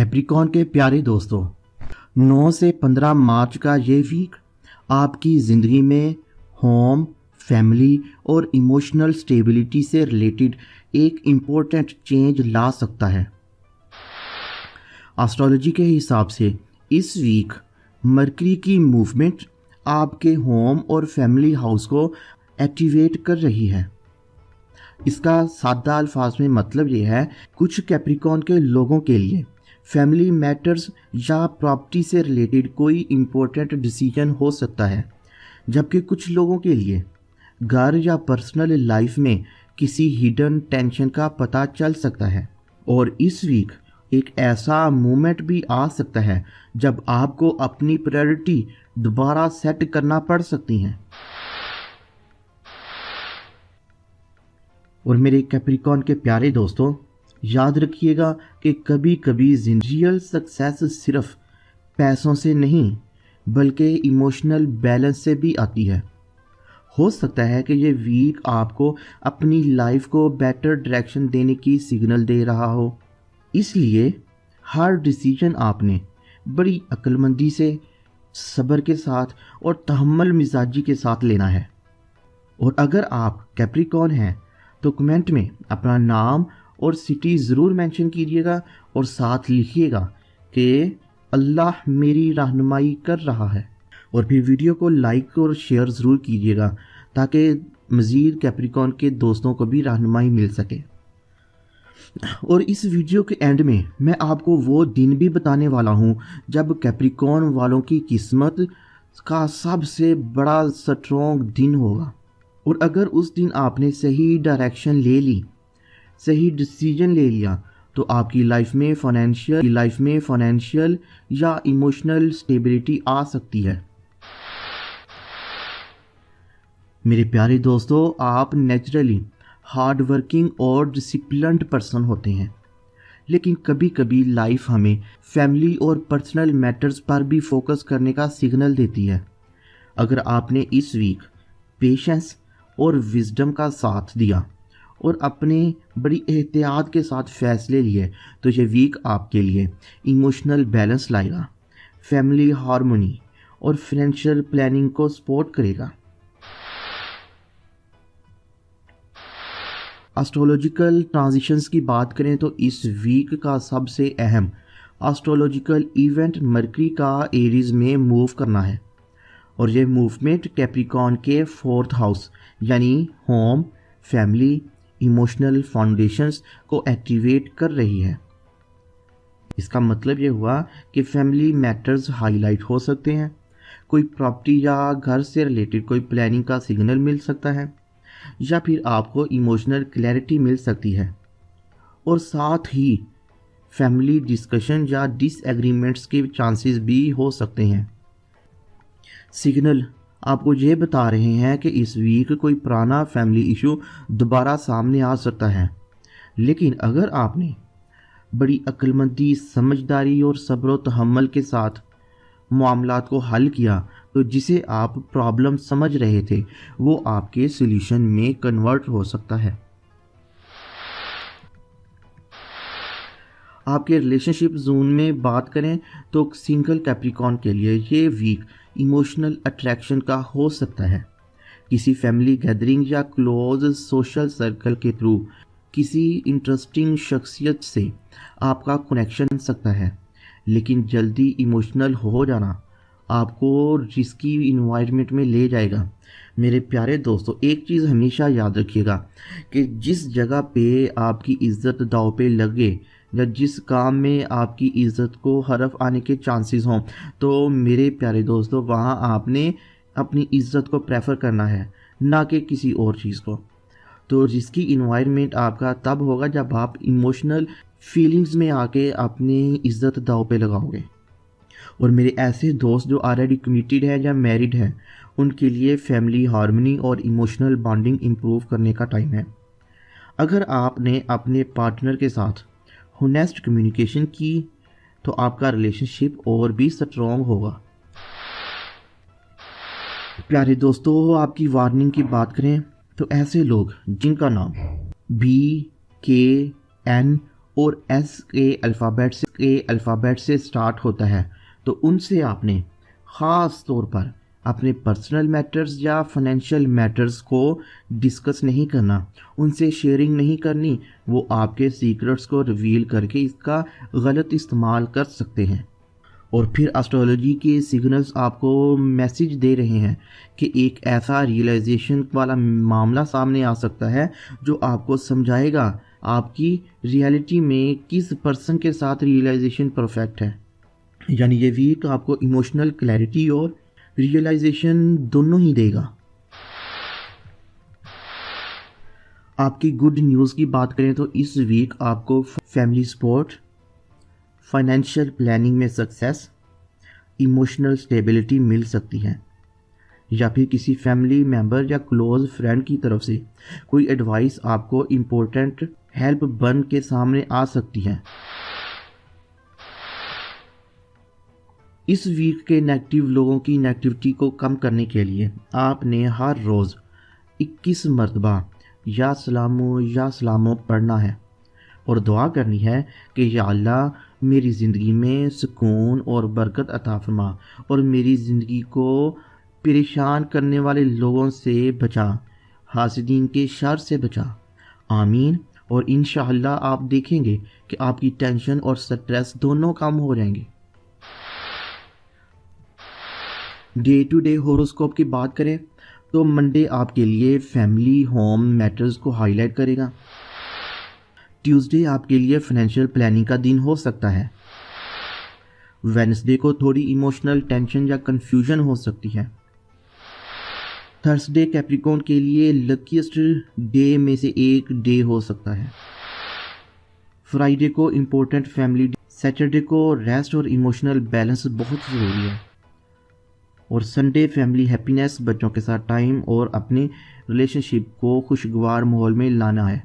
Capricorn के प्यारे दोस्तों, 9 से 15 मार्च का ये वीक आपकी ज़िंदगी में होम, फैमिली और इमोशनल स्टेबिलिटी से रिलेटेड एक इम्पोर्टेंट चेंज ला सकता है। एस्ट्रोलॉजी के हिसाब से इस वीक मरकरी की मूवमेंट आपके होम और फैमिली हाउस को एक्टिवेट कर रही है। इसका सादा अल्फाज में मतलब ये है, कुछ कैप्रिकॉर्न के लोगों के लिए फैमिली मैटर्स या प्रॉपर्टी से रिलेटेड कोई इम्पोर्टेंट डिसीजन हो सकता है, जबकि कुछ लोगों के लिए घर या पर्सनल लाइफ में किसी हिडन टेंशन का पता चल सकता है। और इस वीक एक ऐसा मोमेंट भी आ सकता है जब आपको अपनी प्रायोरिटी दोबारा सेट करना पड़ सकती हैं। और मेरे कैप्रिकॉर्न के प्यारे दोस्तों, याद रखिएगा कि कभी कभी रियल सक्सेस सिर्फ पैसों से नहीं बल्कि इमोशनल बैलेंस से भी आती है। हो सकता है कि ये वीक आपको अपनी लाइफ को बेटर डायरेक्शन देने की सिग्नल दे रहा हो, इसलिए हर डिसीजन आपने बड़ी अक्लमंदी से, सब्र के साथ और तहम्मुल मिजाजी के साथ लेना है। और अगर आप कैप्रिकॉर्न हैं तो कमेंट में अपना नाम और सिटी ज़रूर मेंशन कीजिएगा और साथ लिखिएगा कि अल्लाह मेरी रहनुमाई कर रहा है। और फिर वीडियो को लाइक और शेयर ज़रूर कीजिएगा ताकि मज़ीद कैप्रिकॉर्न के दोस्तों को भी रहनुमाई मिल सके। और इस वीडियो के एंड में मैं आपको वो दिन भी बताने वाला हूँ जब कैप्रिकॉर्न वालों की किस्मत का सबसे बड़ा स्ट्रॉन्ग दिन होगा। और अगर उस दिन आपने सही डायरेक्शन ले ली, सही डिसीजन ले लिया, तो आपकी लाइफ में फाइनेंशियल या इमोशनल स्टेबिलिटी आ सकती है। मेरे प्यारे दोस्तों, आप नेचुरली हार्ड वर्किंग और डिसिप्लिन्ड पर्सन होते हैं, लेकिन कभी कभी लाइफ हमें फैमिली और पर्सनल मैटर्स पर भी फोकस करने का सिग्नल देती है। अगर आपने इस वीक पेशेंस और विजडम का साथ दिया और अपने बड़ी एहतियात के साथ फैसले लिए, तो ये वीक आपके लिए इमोशनल बैलेंस लाएगा, फैमिली हार्मनी और फाइनेंशियल प्लानिंग को सपोर्ट करेगा। एस्ट्रोलॉजिकल ट्रांजिशंस की बात करें तो इस वीक का सबसे अहम एस्ट्रोलॉजिकल इवेंट मरकरी का एरीज में मूव करना है। और ये मूवमेंट कैप्रिकॉर्न के 4th हाउस यानी होम, फैमिली, इमोशनल फाउंडेशंस को एक्टिवेट कर रही है। इसका मतलब ये हुआ कि फैमिली मैटर्स हाईलाइट हो सकते हैं, कोई प्रॉपर्टी या घर से रिलेटेड कोई प्लानिंग का सिग्नल मिल सकता है, या फिर आपको इमोशनल क्लैरिटी मिल सकती है। और साथ ही फैमिली डिस्कशन या डिसएग्रीमेंट्स के चांसेस भी हो सकते हैं। सिग्नल आपको ये बता रहे हैं कि इस वीक कोई पुराना फैमिली इशू दोबारा सामने आ सकता है, लेकिन अगर आपने बड़ी अक्लमंदी, समझदारी और सब्र व तहम्मुल के साथ मामलात को हल किया, तो जिसे आप प्रॉब्लम समझ रहे थे वो आपके सॉल्यूशन में कन्वर्ट हो सकता है। आपके रिलेशनशिप जोन में बात करें तो सिंगल कैप्रिकॉर्न के लिए ये वीक इमोशनल अट्रैक्शन का हो सकता है। किसी फैमिली गैदरिंग या क्लोज सोशल सर्कल के थ्रू किसी इंटरेस्टिंग शख्सियत से आपका कनेक्शन हो सकता है, लेकिन जल्दी इमोशनल हो जाना आपको रिस्की इन्वायरमेंट में ले जाएगा। मेरे प्यारे दोस्तों, एक चीज़ हमेशा याद रखिएगा कि जिस जगह पे आपकी इज्जत दांव पे लगे या जिस काम में आपकी इज्जत को हरफ आने के चांसेस हों, तो मेरे प्यारे दोस्तों वहाँ आपने अपनी इज्जत को प्रेफर करना है, ना कि किसी और चीज़ को। तो रिस्की इन्वायरमेंट आपका तब होगा जब आप इमोशनल फीलिंग्स में आके अपनी इज्जत दांव पे लगाओगे। और मेरे ऐसे दोस्त जो ऑलरेडी कमिटेड हैं या मैरिड हैं, उनके लिए फैमिली हार्मनी और इमोशनल बॉन्डिंग इम्प्रूव करने का टाइम है। अगर आपने अपने पार्टनर के साथ होनेस्ट कम्युनिकेशन की तो आपका रिलेशनशिप और भी स्ट्रॉन्ग होगा। प्यारे दोस्तों, आपकी वार्निंग की बात करें तो ऐसे लोग जिनका नाम BKN और एस के अल्फ़ाबेट से स्टार्ट होता है, तो उनसे आपने ख़ास तौर पर अपने पर्सनल मैटर्स या फाइनेंशियल मैटर्स को डिस्कस नहीं करना, उनसे शेयरिंग नहीं करनी। वो आपके सीक्रेट्स को रिवील करके इसका गलत इस्तेमाल कर सकते हैं। और फिर एस्ट्रोलॉजी के सिग्नल्स आपको मैसेज दे रहे हैं कि एक ऐसा रियलाइजेशन वाला मामला सामने आ सकता है जो आपको समझाएगा आपकी रियलिटी में किस पर्सन के साथ रियलाइजेशन परफेक्ट है। यानी ये वीक आपको इमोशनल क्लैरिटी और रियलाइजेशन दोनों ही देगा। आपकी गुड न्यूज़ की बात करें तो इस वीक आपको फैमिली सपोर्ट, फाइनेंशियल प्लानिंग में सक्सेस, इमोशनल स्टेबिलिटी मिल सकती है, या फिर किसी फैमिली मेम्बर या क्लोज फ्रेंड की तरफ से कोई एडवाइस आपको इम्पोर्टेंट हेल्प बन के सामने आ सकती है। इस वीक के नेगेटिव लोगों की नेगेटिविटी को कम करने के लिए आपने हर रोज़ 21 मरतबा या सलामो पढ़ना है और दुआ करनी है कि या अल्लाह मेरी ज़िंदगी में सुकून और बरकत अता फरमा और मेरी ज़िंदगी को परेशान करने वाले लोगों से बचा, हासिदीन के शर से बचा। आमीन। और इंशाअल्लाह आप देखेंगे कि आपकी टेंशन और स्ट्रेस दोनों कम हो जाएंगे। डे टू डे होरोस्कोप की बात करें तो मंडे आपके लिए फैमिली होम मैटर्स को हाईलाइट करेगा। ट्यूसडे आपके लिए फाइनेंशियल प्लानिंग का दिन हो सकता है। वेडनेसडे को थोड़ी इमोशनल टेंशन या कंफ्यूजन हो सकती है। थर्सडे कैप्रिकॉर्न के लिए लकीस्ट डे में से एक डे हो सकता है। फ्राइडे को इम्पोर्टेंट फैमिली डे। सैटरडे को रेस्ट और इमोशनल बैलेंस बहुत ज़रूरी है। और संडे फैमिली हैप्पीनेस, बच्चों के साथ टाइम और अपनी रिलेशनशिप को खुशगवार माहौल में लाना है।